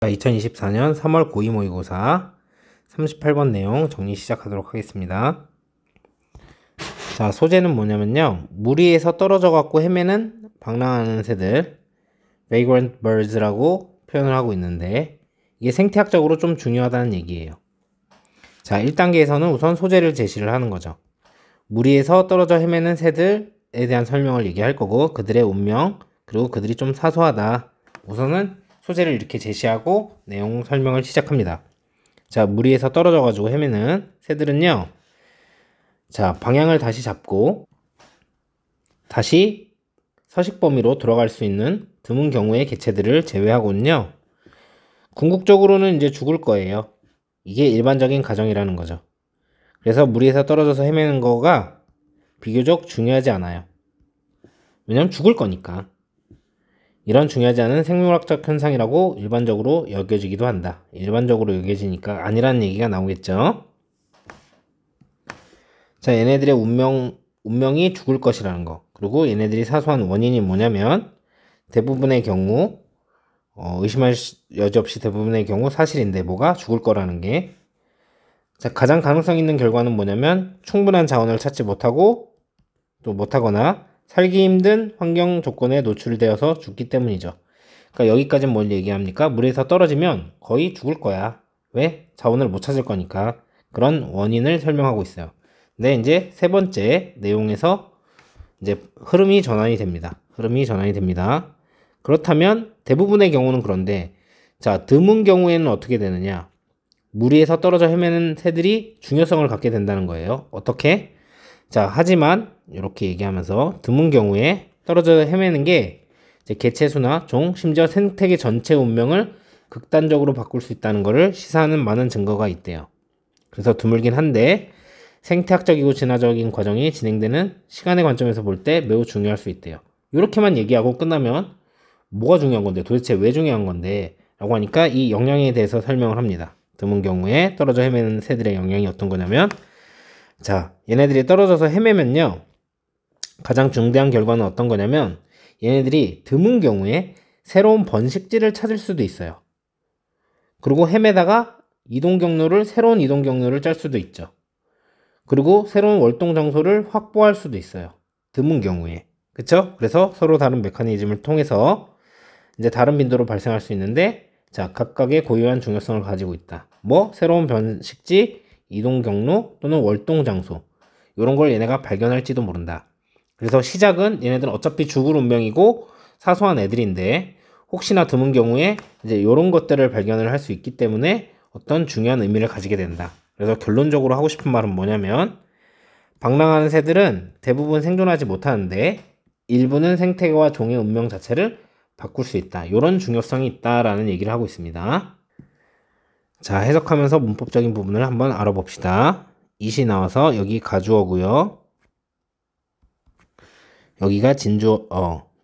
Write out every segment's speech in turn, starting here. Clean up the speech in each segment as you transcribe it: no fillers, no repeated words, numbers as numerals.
2024년 3월 고2 모의고사 38번 내용 정리 시작하도록 하겠습니다. 자, 소재는 뭐냐면요. 물 위에서 떨어져 갖고 헤매는 방랑하는 새들, vagrant birds라고 표현을 하고 있는데, 이게 생태학적으로 좀 중요하다는 얘기예요. 자, 1단계에서는 우선 소재를 제시를 하는 거죠. 물 위에서 떨어져 헤매는 새들에 대한 설명을 얘기할 거고, 그들의 운명, 그리고 그들이 좀 사소하다. 우선은 소재를 이렇게 제시하고 내용 설명을 시작합니다. 자, 물 위에서 떨어져 가지고 헤매는 새들은요, 자, 방향을 다시 잡고 다시 서식 범위로 돌아갈 수 있는 드문 경우의 개체들을 제외하고는요, 궁극적으로는 이제 죽을 거예요. 이게 일반적인 가정이라는 거죠. 그래서 물 위에서 떨어져서 헤매는 거가 비교적 중요하지 않아요. 왜냐면 죽을 거니까. 이런 중요하지 않은 생물학적 현상이라고 일반적으로 여겨지기도 한다. 일반적으로 여겨지니까 아니라는 얘기가 나오겠죠. 자, 얘네들의 운명이 죽을 것이라는 거. 그리고 얘네들이 사소한 원인이 뭐냐면 대부분의 경우 의심할 여지 없이 대부분의 경우 사실인데 뭐가 죽을 거라는 게. 자, 가장 가능성 있는 결과는 뭐냐면 충분한 자원을 찾지 못하고 또 못하거나 살기 힘든 환경 조건에 노출되어서 죽기 때문이죠. 그러니까 여기까지는 뭘 얘기합니까? 물에서 떨어지면 거의 죽을 거야. 왜? 자원을 못 찾을 거니까. 그런 원인을 설명하고 있어요. 근데 이제 세 번째 내용에서 이제 흐름이 전환이 됩니다. 그렇다면 대부분의 경우는 그런데, 자, 드문 경우에는 어떻게 되느냐? 물 위에서 떨어져 헤매는 새들이 중요성을 갖게 된다는 거예요. 어떻게? 자, 하지만 이렇게 얘기하면서 드문 경우에 떨어져 헤매는 게 이제 개체수나 종, 심지어 생태계 전체 운명을 극단적으로 바꿀 수 있다는 것을 시사하는 많은 증거가 있대요. 그래서 드물긴 한데 생태학적이고 진화적인 과정이 진행되는 시간의 관점에서 볼 때 매우 중요할 수 있대요. 이렇게만 얘기하고 끝나면 뭐가 중요한 건데, 도대체 왜 중요한 건데 라고 하니까 이 영향에 대해서 설명을 합니다. 드문 경우에 떨어져 헤매는 새들의 영향이 어떤 거냐면, 자, 얘네들이 떨어져서 헤매면요, 가장 중대한 결과는 어떤 거냐면 얘네들이 드문 경우에 새로운 번식지를 찾을 수도 있어요. 그리고 헤매다가 새로운 이동 경로를 짤 수도 있죠. 그리고 새로운 월동 장소를 확보할 수도 있어요. 드문 경우에. 그쵸? 그래서 서로 다른 메커니즘을 통해서 이제 다른 빈도로 발생할 수 있는데, 자, 각각의 고유한 중요성을 가지고 있다. 뭐 새로운 번식지, 이동 경로 또는 월동 장소, 이런 걸 얘네가 발견할지도 모른다. 그래서 시작은 얘네들은 어차피 죽을 운명이고 사소한 애들인데 혹시나 드문 경우에 이제 이런 것들을 발견을 할 수 있기 때문에 어떤 중요한 의미를 가지게 된다. 그래서 결론적으로 하고 싶은 말은 뭐냐면, 방랑하는 새들은 대부분 생존하지 못하는데 일부는 생태계와 종의 운명 자체를 바꿀 수 있다. 이런 중요성이 있다라는 얘기를 하고 있습니다. 자, 해석하면서 문법적인 부분을 한번 알아봅시다. it이 나와서 여기 가주어고요. 여기가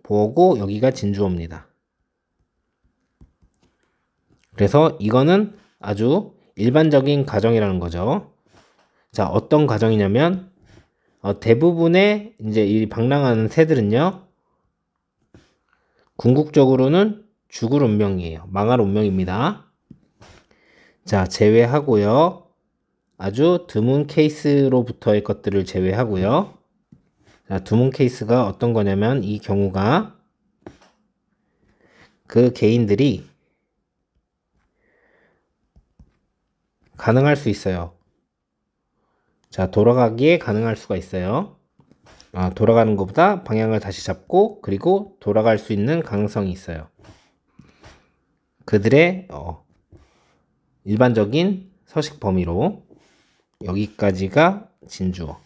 보어고 여기가 진주어입니다. 그래서 이거는 아주 일반적인 가정이라는 거죠. 자, 어떤 가정이냐면 대부분의 이제 이 방랑하는 새들은요, 궁극적으로는 죽을 운명이에요. 망할 운명입니다. 자, 제외하고요. 아주 드문 케이스로부터의 것들을 제외하고요. 자, 드문 케이스가 어떤 거냐면 이 경우가 그 개인들이 가능할 수 있어요. 자, 돌아가기에 가능할 수가 있어요. 돌아가는 것보다 방향을 다시 잡고 그리고 돌아갈 수 있는 가능성이 있어요. 그들의 일반적인 서식 범위로. 여기까지가 진주어.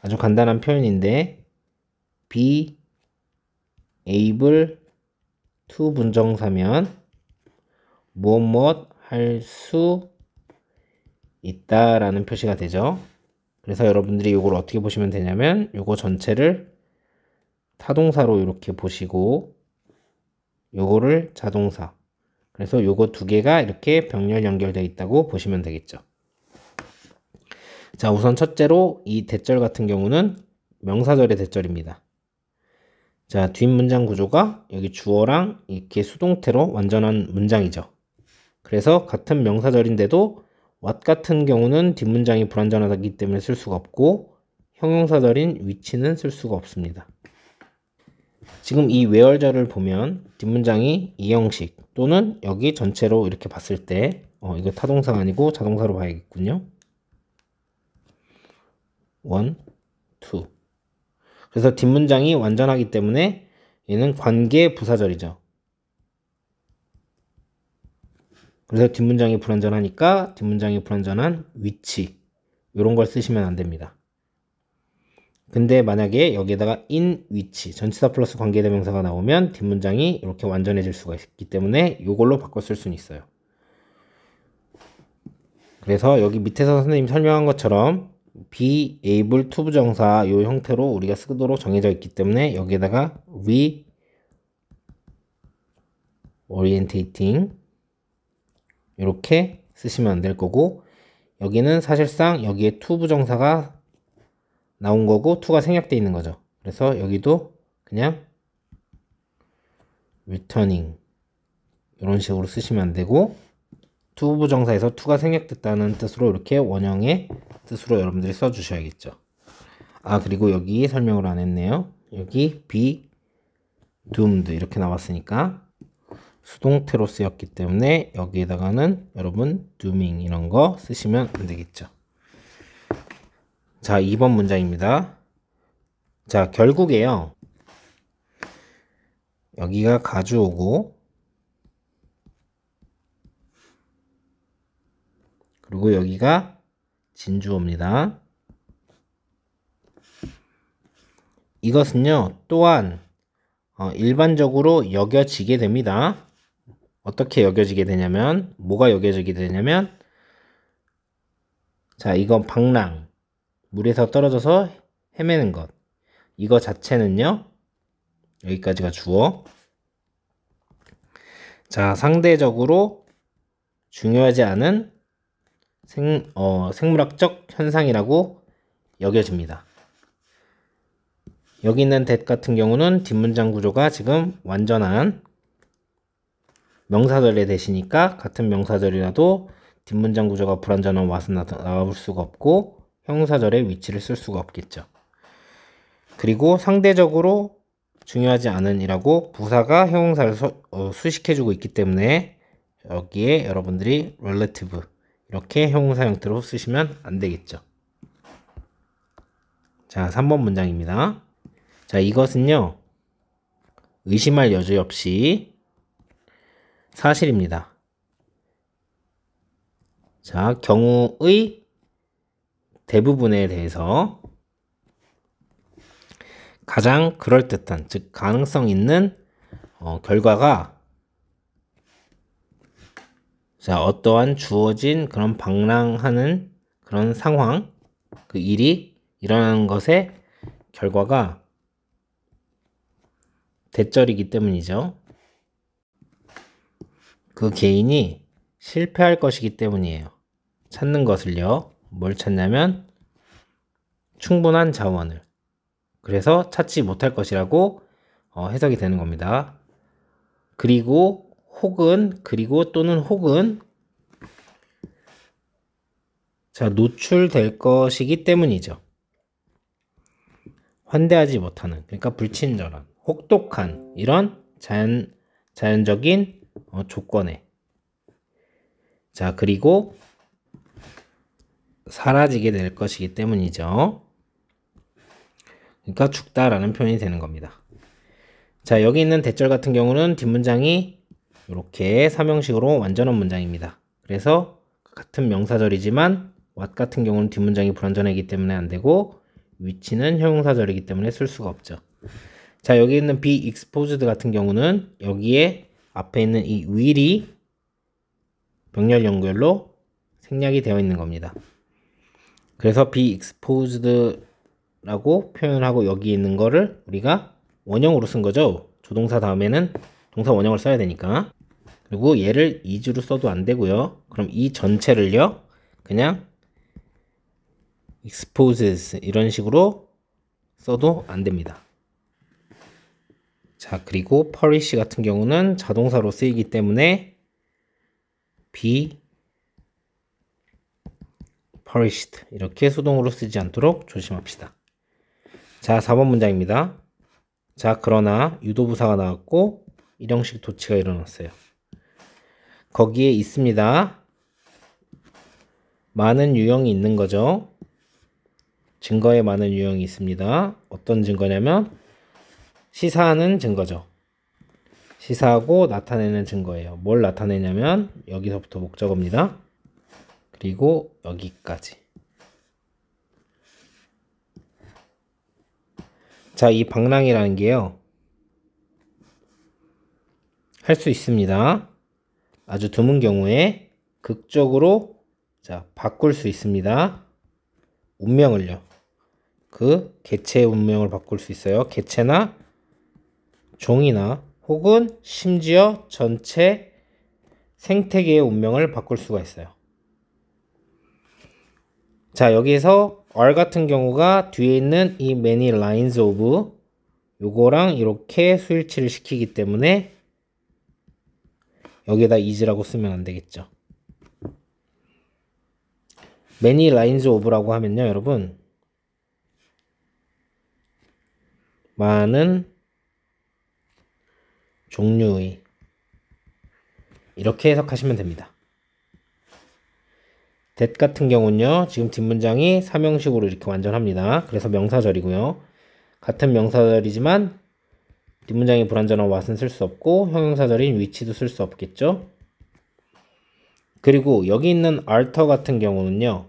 아주 간단한 표현인데 be able to 분정사면 무엇 할 수 있다라는 표시가 되죠. 그래서 여러분들이 이걸 어떻게 보시면 되냐면 요거 전체를 타동사로 이렇게 보시고 요거를 자동사, 그래서 요거 두 개가 이렇게 병렬 연결되어 있다고 보시면 되겠죠. 자, 우선 첫째로 이 대절 같은 경우는 명사절의 대절입니다. 자, 뒷문장 구조가 여기 주어랑 이렇게 수동태로 완전한 문장이죠. 그래서 같은 명사절인데도 what 같은 경우는 뒷문장이 불완전하기 때문에 쓸 수가 없고 형용사절인 which는 쓸 수가 없습니다. 지금 이 where절을 보면 뒷문장이 이 형식 또는 여기 전체로 이렇게 봤을 때 이거 타동사가 아니고 자동사로 봐야겠군요. 1, 2. 그래서 뒷문장이 완전하기 때문에 얘는 관계 부사절이죠. 그래서 뒷문장이 불완전하니까 뒷문장이 불완전한 which 이런 걸 쓰시면 안 됩니다. 근데 만약에 여기에다가 in which 전치사 플러스 관계대명사가 나오면 뒷문장이 이렇게 완전해질 수가 있기 때문에 이걸로 바꿔 쓸 수는 있어요. 그래서 여기 밑에서 선생님이 설명한 것처럼 be able to 부정사 이 형태로 우리가 쓰도록 정해져 있기 때문에 여기에다가 reorientating 이렇게 쓰시면 안 될 거고, 여기는 사실상 여기에 to 부정사가 나온 거고 to가 생략되어 있는 거죠. 그래서 여기도 그냥 returning 이런 식으로 쓰시면 안 되고, to 부정사에서 to가 생략됐다는 뜻으로 이렇게 원형의 뜻으로 여러분들이 써주셔야겠죠. 아, 그리고 여기 설명을 안 했네요. 여기 be doomed 이렇게 나왔으니까 수동태로 쓰였기 때문에 여기에다가는 여러분 dooming 이런 거 쓰시면 안 되겠죠. 자, 2번 문장입니다. 자, 결국에요. 여기가 가주어고 그리고 여기가 진주어입니다. 이것은요, 또한 일반적으로 여겨지게 됩니다. 어떻게 여겨지게 되냐면, 뭐가 여겨지게 되냐면, 자, 이건 방랑, 물에서 떨어져서 헤매는 것. 이거 자체는요, 여기까지가 주어. 자, 상대적으로 중요하지 않은 생물학적 현상이라고 여겨집니다. 여기 있는 that 같은 경우는 뒷문장 구조가 지금 완전한 명사절에 되시니까 같은 명사절이라도 뒷문장 구조가 불완전한 what은 나올 수가 없고 형용사절에 위치를 쓸 수가 없겠죠. 그리고 상대적으로 중요하지 않은 이라고 부사가 형용사를 수식해주고 있기 때문에 여기에 여러분들이 relative 이렇게 형용사 형태로 쓰시면 안 되겠죠. 자, 3번 문장입니다. 자, 이것은요, 의심할 여지 없이 사실입니다. 자, 경우의 대부분에 대해서 가장 그럴듯한, 즉 가능성 있는 결과가 자, 어떠한 주어진 그런 방랑하는 그런 상황, 그 일이 일어나는 것의 결과가 대절이기 때문이죠. 그 개인이 실패할 것이기 때문이에요. 찾는 것을요. 뭘 찾냐면 충분한 자원을. 그래서 찾지 못할 것이라고 해석이 되는 겁니다. 그리고 혹은 그리고 또는 혹은 자, 노출될 것이기 때문이죠. 환대하지 못하는, 그러니까 불친절한, 혹독한 이런 자연적인 조건에 자, 그리고 사라지게 될 것이기 때문이죠. 그러니까 죽다라는 표현이 되는 겁니다. 자, 여기 있는 대절 같은 경우는 뒷문장이 이렇게 삼형식으로 완전한 문장입니다. 그래서 같은 명사절이지만 what 같은 경우는 뒷문장이 불완전하기 때문에 안 되고 which는 형용사절이기 때문에 쓸 수가 없죠. 자, 여기 있는 be exposed 같은 경우는 여기에 앞에 있는 이 will이 병렬 연결로 생략이 되어 있는 겁니다. 그래서 be exposed라고 표현을 하고 여기 있는 거를 우리가 원형으로 쓴 거죠. 조동사 다음에는 동사 원형을 써야 되니까. 그리고 얘를 is로 써도 안 되고요. 그럼 이 전체를요, 그냥 exposes 이런 식으로 써도 안 됩니다. 자, 그리고 perish 같은 경우는 자동사로 쓰이기 때문에 be perished 이렇게 수동으로 쓰지 않도록 조심합시다. 자, 4번 문장입니다. 자, 그러나 유도부사가 나왔고 일형식 도치가 일어났어요. 거기에 있습니다. 많은 유형이 있는 거죠. 증거에 많은 유형이 있습니다. 어떤 증거냐면 시사하는 증거죠. 시사하고 나타내는 증거예요. 뭘 나타내냐면 여기서부터 목적어입니다. 그리고 여기까지. 자, 이 방랑이라는 게요. 할 수 있습니다. 아주 드문 경우에 극적으로 자, 바꿀 수 있습니다. 운명을요. 그 개체의 운명을 바꿀 수 있어요. 개체나 종이나 혹은 심지어 전체 생태계의 운명을 바꿀 수가 있어요. 자, 여기에서 R 같은 경우가 뒤에 있는 이 many lines of 요거랑 이렇게 수일치를 시키기 때문에 여기에다 is라고 쓰면 안 되겠죠. many lines of라고 하면요, 여러분. 많은 종류의 이렇게 해석하시면 됩니다. that 같은 경우는요, 지금 뒷문장이 삼형식으로 이렇게 완전합니다. 그래서 명사절이고요. 같은 명사절이지만 뒷문장이 불완전한 what은 쓸 수 없고 형용사절인 which도 쓸 수 없겠죠. 그리고 여기 있는 alter 같은 경우는요,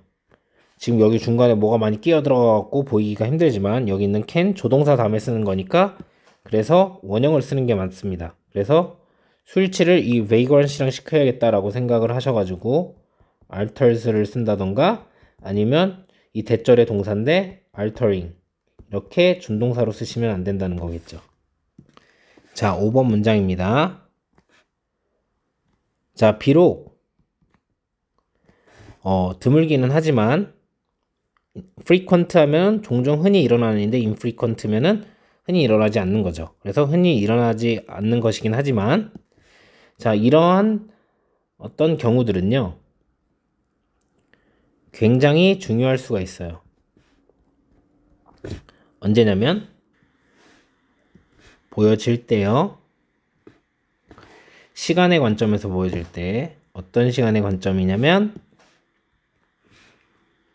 지금 여기 중간에 뭐가 많이 끼어 들어가고 보이기가 힘들지만 여기 있는 can 조동사 다음에 쓰는 거니까 그래서 원형을 쓰는 게 맞습니다. 그래서 수일치를 이 vagrancy랑 시켜야겠다라고 생각을 하셔가지고 alters를 쓴다던가 아니면 이 대절의 동사인데 altering 이렇게 준동사로 쓰시면 안 된다는 거겠죠. 자, 5번 문장입니다. 자, 비록 드물기는 하지만 frequent 하면 종종 흔히 일어나는 일인데 infrequent 하면은 흔히 일어나지 않는 거죠. 그래서 흔히 일어나지 않는 것이긴 하지만 자, 이러한 어떤 경우들은요, 굉장히 중요할 수가 있어요. 언제냐면 보여질 때요. 시간의 관점에서 보여질 때 어떤 시간의 관점이냐면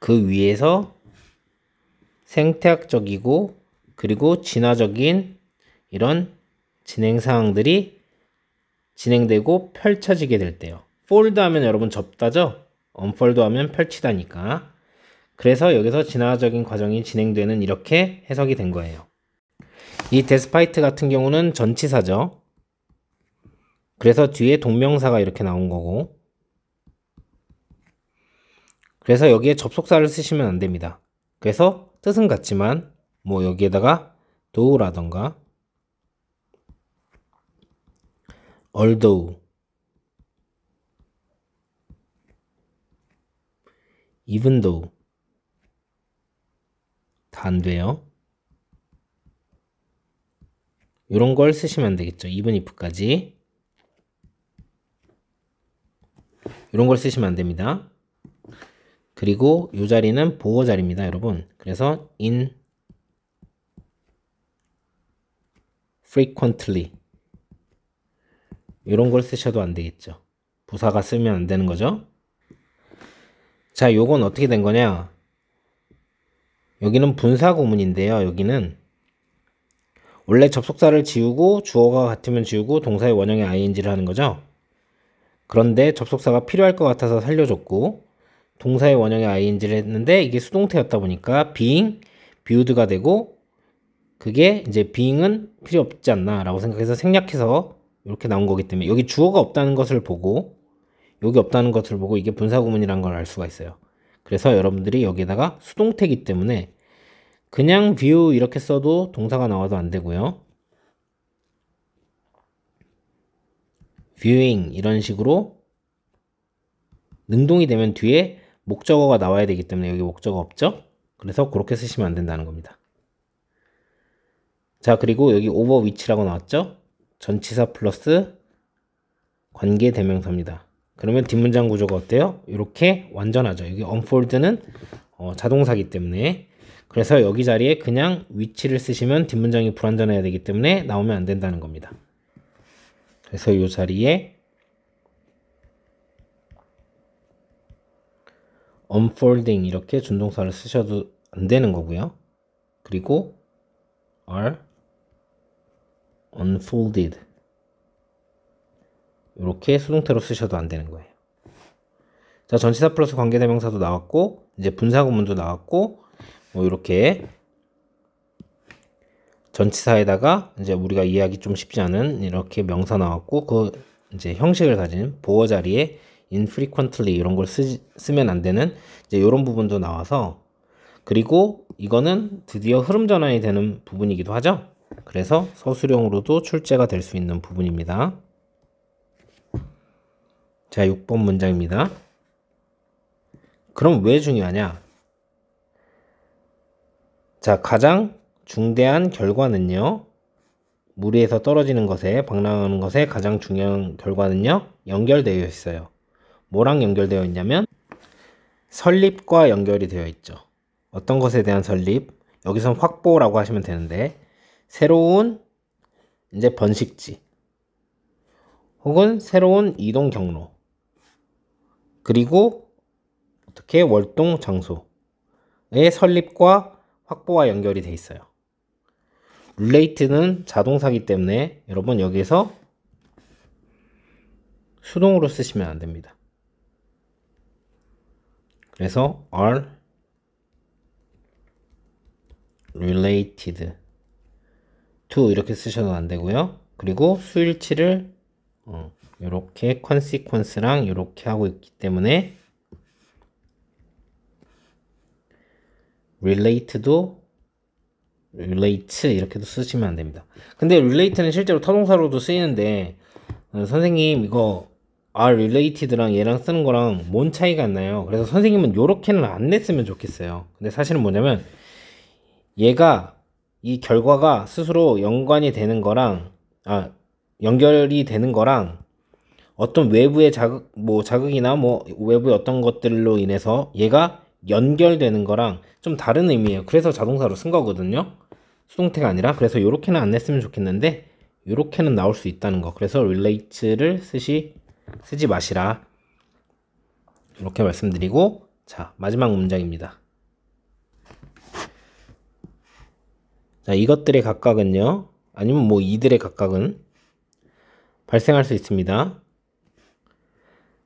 그 위에서 생태학적이고 그리고 진화적인 이런 진행 사항들이 진행되고 펼쳐지게 될 때요. fold 하면 여러분 접다죠? unfold 하면 펼치다니까. 그래서 여기서 진화적인 과정이 진행되는 이렇게 해석이 된 거예요. 이 despite 같은 경우는 전치사죠. 그래서 뒤에 동명사가 이렇게 나온 거고 그래서 여기에 접속사를 쓰시면 안 됩니다. 그래서 뜻은 같지만 뭐 여기에다가 though라던가 although even though 다 안 돼요. 이런 걸 쓰시면 안 되겠죠. even if까지 이런 걸 쓰시면 안 됩니다. 그리고 이 자리는 보호 자리입니다, 여러분. 그래서 infrequently 이런 걸 쓰셔도 안 되겠죠. 부사가 쓰면 안 되는 거죠. 자, 요건 어떻게 된 거냐? 여기는 분사 구문인데요. 여기는 원래 접속사를 지우고 주어가 같으면 지우고 동사의 원형에 ing를 하는 거죠. 그런데 접속사가 필요할 것 같아서 살려줬고 동사의 원형에 ing를 했는데 이게 수동태였다 보니까 being, viewed가 되고 그게 이제 being은 필요 없지 않나 라고 생각해서 생략해서 이렇게 나온 거기 때문에 여기 주어가 없다는 것을 보고 여기 없다는 것을 보고 이게 분사 구문이라는 걸 알 수가 있어요. 그래서 여러분들이 여기다가 수동태이기 때문에 그냥 view 이렇게 써도 동사가 나와도 안 되고요. viewing 이런 식으로 능동이 되면 뒤에 목적어가 나와야 되기 때문에 여기 목적어 없죠? 그래서 그렇게 쓰시면 안 된다는 겁니다. 자, 그리고 여기 over which라고 나왔죠? 전치사 플러스 관계 대명사입니다. 그러면 뒷문장 구조가 어때요? 이렇게 완전하죠. 여기 unfold는 자동사기 때문에, 그래서 여기 자리에 그냥 which를 쓰시면 뒷문장이 불완전해야 되기 때문에 나오면 안 된다는 겁니다. 그래서 이 자리에 unfolding 이렇게 준동사를 쓰셔도 안 되는 거고요. 그리고 are unfolded 이렇게 수동태로 쓰셔도 안 되는 거예요. 자, 전치사 플러스 관계대명사도 나왔고, 이제 분사구문도 나왔고, 뭐 이렇게 전치사에다가 이제 우리가 이해하기 좀 쉽지 않은 이렇게 명사 나왔고, 그 이제 형식을 가진 보어 자리에 infrequently 이런 걸 쓰면 안 되는 이제 이런 부분도 나와서, 그리고 이거는 드디어 흐름 전환이 되는 부분이기도 하죠. 그래서 서술형으로도 출제가 될 수 있는 부분입니다. 자, 6번 문장입니다. 그럼 왜 중요하냐? 자, 가장 중대한 결과는요, 무리에서 떨어지는 것에, 방랑하는 것에 가장 중요한 결과는요, 연결되어 있어요. 뭐랑 연결되어 있냐면 설립과 연결이 되어 있죠. 어떤 것에 대한 설립? 여기선 확보라고 하시면 되는데, 새로운 이제 번식지 혹은 새로운 이동 경로, 그리고 어떻게 월동 장소의 설립과 확보와 연결이 돼 있어요. relate는 자동사기 때문에 여러분 여기에서 수동으로 쓰시면 안 됩니다. 그래서 are related to 이렇게 쓰셔도 안 되고요. 그리고 수일치를 이렇게 consequence랑 이렇게 하고 있기 때문에 relate도 relate 이렇게도 쓰시면 안 됩니다. 근데 relate는 실제로 타동사로도 쓰이는데 선생님 이거 are related랑 얘랑 쓰는 거랑 뭔 차이가 안 나요? 그래서 선생님은 요렇게는 안 냈으면 좋겠어요. 근데 사실은 뭐냐면 얘가 이 결과가 스스로 연관이 되는 거랑 연결이 되는 거랑 어떤 외부의 자극이나 외부의 어떤 것들로 인해서 얘가 연결되는 거랑 좀 다른 의미예요. 그래서 자동사로 쓴 거거든요. 수동태가 아니라. 그래서 요렇게는 안 냈으면 좋겠는데 요렇게는 나올 수 있다는 거. 그래서 relate를 쓰지 마시라. 이렇게 말씀드리고, 자, 마지막 문장입니다. 자, 이것들의 각각은요, 아니면 이들의 각각은 발생할 수 있습니다.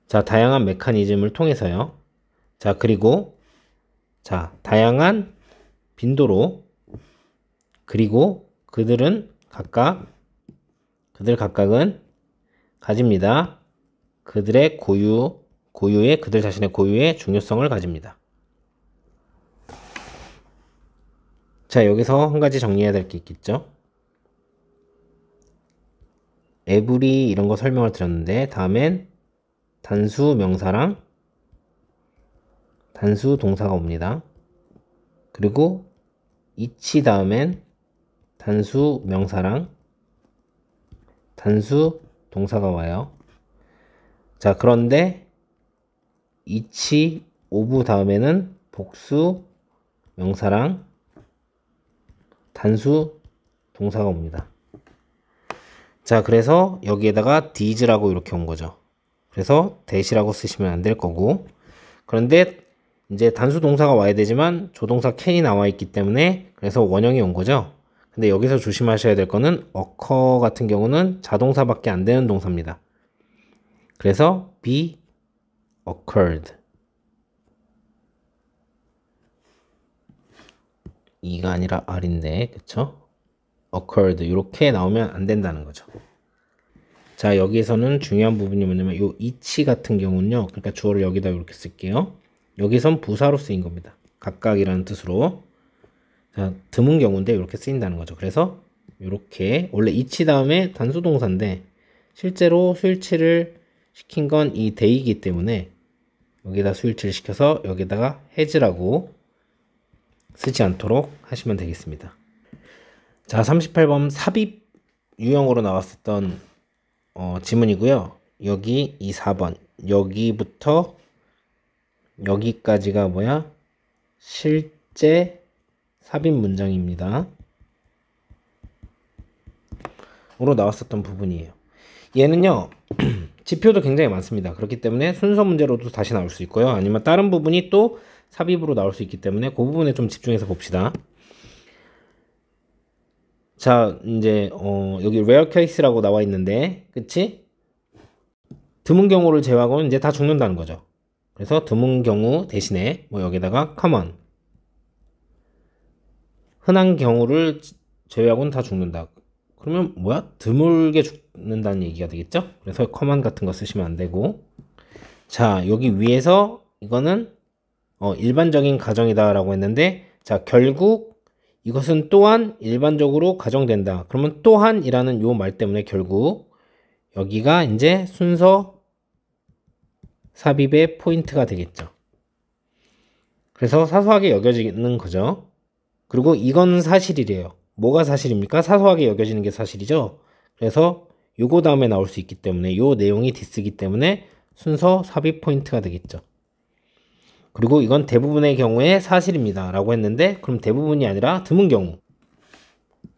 자, 다양한 메커니즘을 통해서요. 자, 그리고 자, 다양한 빈도로, 그리고 그들 각각은 가집니다. 그들 자신의 고유의 중요성을 가집니다. 자, 여기서 한 가지 정리해야 될 게 있겠죠. every 이런 거 설명을 드렸는데, 다음엔 단수 명사랑 단수 동사가 옵니다. 그리고 each 다음엔 단수 명사랑 단수 동사가 와요. 자, 그런데 each of 다음에는 복수 명사랑 단수 동사가 옵니다. 자, 그래서 여기에다가 these라고 이렇게 온 거죠. 그래서 that이라고 쓰시면 안 될 거고, 그런데 이제 단수 동사가 와야 되지만 조동사 can이 나와 있기 때문에 그래서 원형이 온 거죠. 근데 여기서 조심하셔야 될 거는 occur 같은 경우는 자동사밖에 안 되는 동사입니다. 그래서 be occurred, E가 아니라 R인데, 그쵸? occurred 이렇게 나오면 안 된다는 거죠. 자, 여기에서는 중요한 부분이 뭐냐면 요 each 같은 경우는요, 그러니까 주어를 여기다 이렇게 쓸게요. 여기선 부사로 쓰인 겁니다. 각각이라는 뜻으로. 자, 드문 경우인데 이렇게 쓰인다는 거죠. 그래서 이렇게 원래 each 다음에 단수 동사인데 실제로 수일치를 시킨 건 이 they이기 때문에 여기다 수일치를 시켜서 여기다가 has라고 쓰지 않도록 하시면 되겠습니다. 자, 38번 삽입 유형으로 나왔었던 지문이고요. 여기 이 4번 여기부터 여기까지가 뭐야? 실제 삽입 문장입니다. 으로 나왔었던 부분이에요. 얘는요 지표도 굉장히 많습니다. 그렇기 때문에 순서 문제로도 다시 나올 수 있고요. 아니면 다른 부분이 또 삽입으로 나올 수 있기 때문에 그 부분에 좀 집중해서 봅시다. 자, 이제 여기 rare case라고 나와 있는데, 그치? 드문 경우를 제외하고는 이제 다 죽는다는 거죠. 그래서 드문 경우 대신에 뭐 여기다가 common, 흔한 경우를 제외하고는 다 죽는다. 그러면 뭐야? 드물게 죽는다는 얘기가 되겠죠? 그래서 common 같은 거 쓰시면 안 되고, 자, 여기 위에서 이거는 일반적인 가정이다 라고 했는데, 자, 결국 이것은 또한 일반적으로 가정된다. 그러면 또한이라는 요 말 때문에 결국 여기가 이제 순서 삽입의 포인트가 되겠죠. 그래서 사소하게 여겨지는 거죠. 그리고 이건 사실이래요. 뭐가 사실입니까? 사소하게 여겨지는 게 사실이죠. 그래서 요거 다음에 나올 수 있기 때문에 요 내용이 디스기 때문에 순서 삽입 포인트가 되겠죠. 그리고 이건 대부분의 경우에 사실입니다 라고 했는데, 그럼 대부분이 아니라 드문 경우,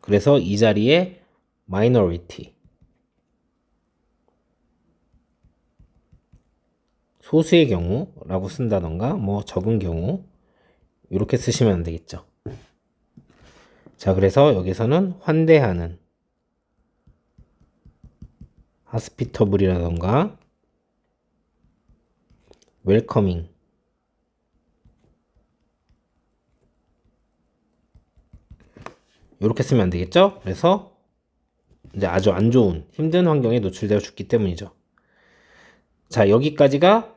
그래서 이 자리에 minority, 소수의 경우 라고 쓴다던가 뭐 적은 경우 이렇게 쓰시면 안 되겠죠. 자, 그래서 여기서는 환대하는, hospitable이라던가 welcoming, 이렇게 쓰면 안 되겠죠. 그래서 이제 아주 안 좋은 힘든 환경에 노출되어 죽기 때문이죠. 자, 여기까지가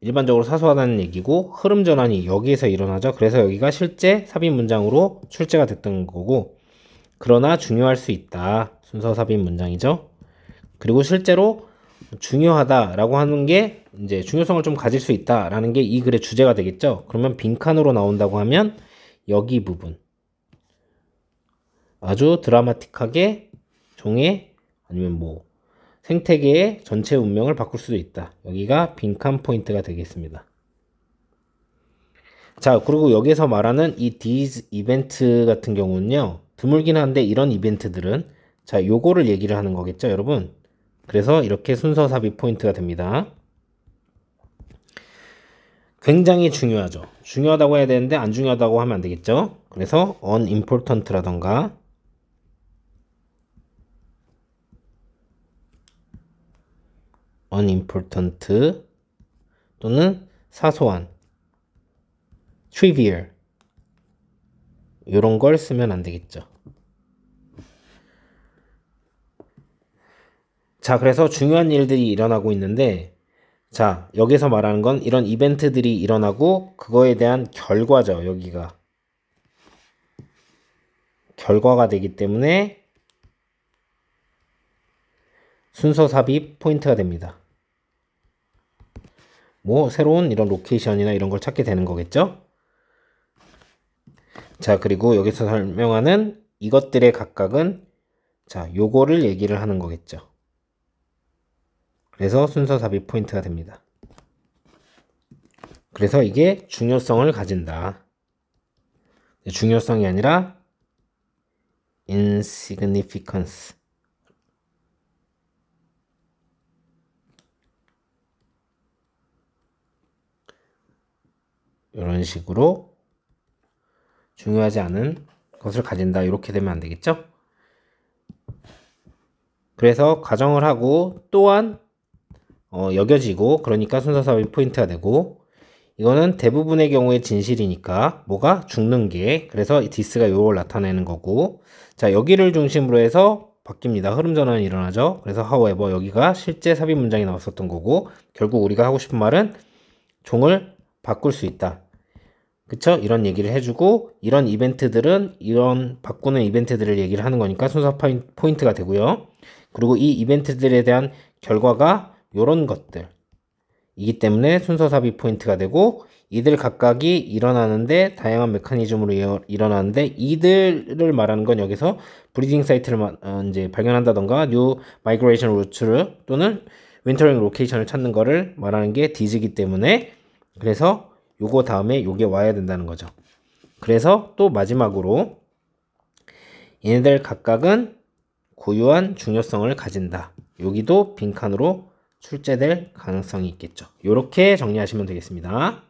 일반적으로 사소하다는 얘기고, 흐름 전환이 여기에서 일어나죠. 그래서 여기가 실제 삽입 문장으로 출제가 됐던 거고, 그러나 중요할 수 있다, 순서 삽입 문장이죠. 그리고 실제로 중요하다라고 하는 게 이제 중요성을 좀 가질 수 있다라는 게 이 글의 주제가 되겠죠. 그러면 빈칸으로 나온다고 하면 여기 부분, 아주 드라마틱하게 종의 아니면 뭐 생태계의 전체 운명을 바꿀 수도 있다. 여기가 빈칸 포인트가 되겠습니다. 자, 그리고 여기서 말하는 이 these 이벤트 같은 경우는요, 드물긴 한데 이런 이벤트들은, 자, 요거를 얘기를 하는 거겠죠, 여러분. 그래서 이렇게 순서 삽입 포인트가 됩니다. 굉장히 중요하죠. 중요하다고 해야 되는데 안 중요하다고 하면 안 되겠죠. 그래서 unimportant라던가 unimportant 또는 사소한 trivial 이런 걸 쓰면 안 되겠죠. 자, 그래서 중요한 일들이 일어나고 있는데, 자, 여기서 말하는 건 이런 이벤트들이 일어나고 그거에 대한 결과죠. 여기가 결과가 되기 때문에 순서 삽입 포인트가 됩니다. 뭐 새로운 이런 로케이션이나 이런 걸 찾게 되는 거겠죠. 자, 그리고 여기서 설명하는 이것들의 각각은, 자, 요거를 얘기를 하는 거겠죠. 그래서 순서 삽입 포인트가 됩니다. 그래서 이게 중요성을 가진다. 중요성이 아니라 insignificance. 이런 식으로 중요하지 않은 것을 가진다. 이렇게 되면 안 되겠죠? 그래서 가정을 하고 또한 여겨지고, 그러니까 순서 삽입 포인트가 되고, 이거는 대부분의 경우에 진실이니까 뭐가 죽는 게, 그래서 디스가 요걸 나타내는 거고, 자, 여기를 중심으로 해서 바뀝니다. 흐름 전환이 일어나죠. 그래서 however 여기가 실제 삽입 문장이 나왔었던 거고, 결국 우리가 하고 싶은 말은 종을 바꿀 수 있다. 그쵸? 이런 얘기를 해주고, 이런 이벤트들은 이런 바꾸는 이벤트들을 얘기를 하는 거니까 순서 포인트가 되고요. 그리고 이 이벤트들에 대한 결과가 요런 것들, 이기 때문에 순서 삽입 포인트가 되고, 이들 각각이 일어나는데 다양한 메커니즘으로 일어나는데, 이들을 말하는 건 여기서 브리딩 사이트를 이제 발견한다던가 뉴 마이그레이션 루트를 또는 윈터링 로케이션을 찾는 거를 말하는 게 디즈이기 때문에, 그래서 요거 다음에 요게 와야 된다는 거죠. 그래서 또 마지막으로 얘네들 각각은 고유한 중요성을 가진다. 여기도 빈칸으로 출제될 가능성이 있겠죠. 이렇게 정리하시면 되겠습니다.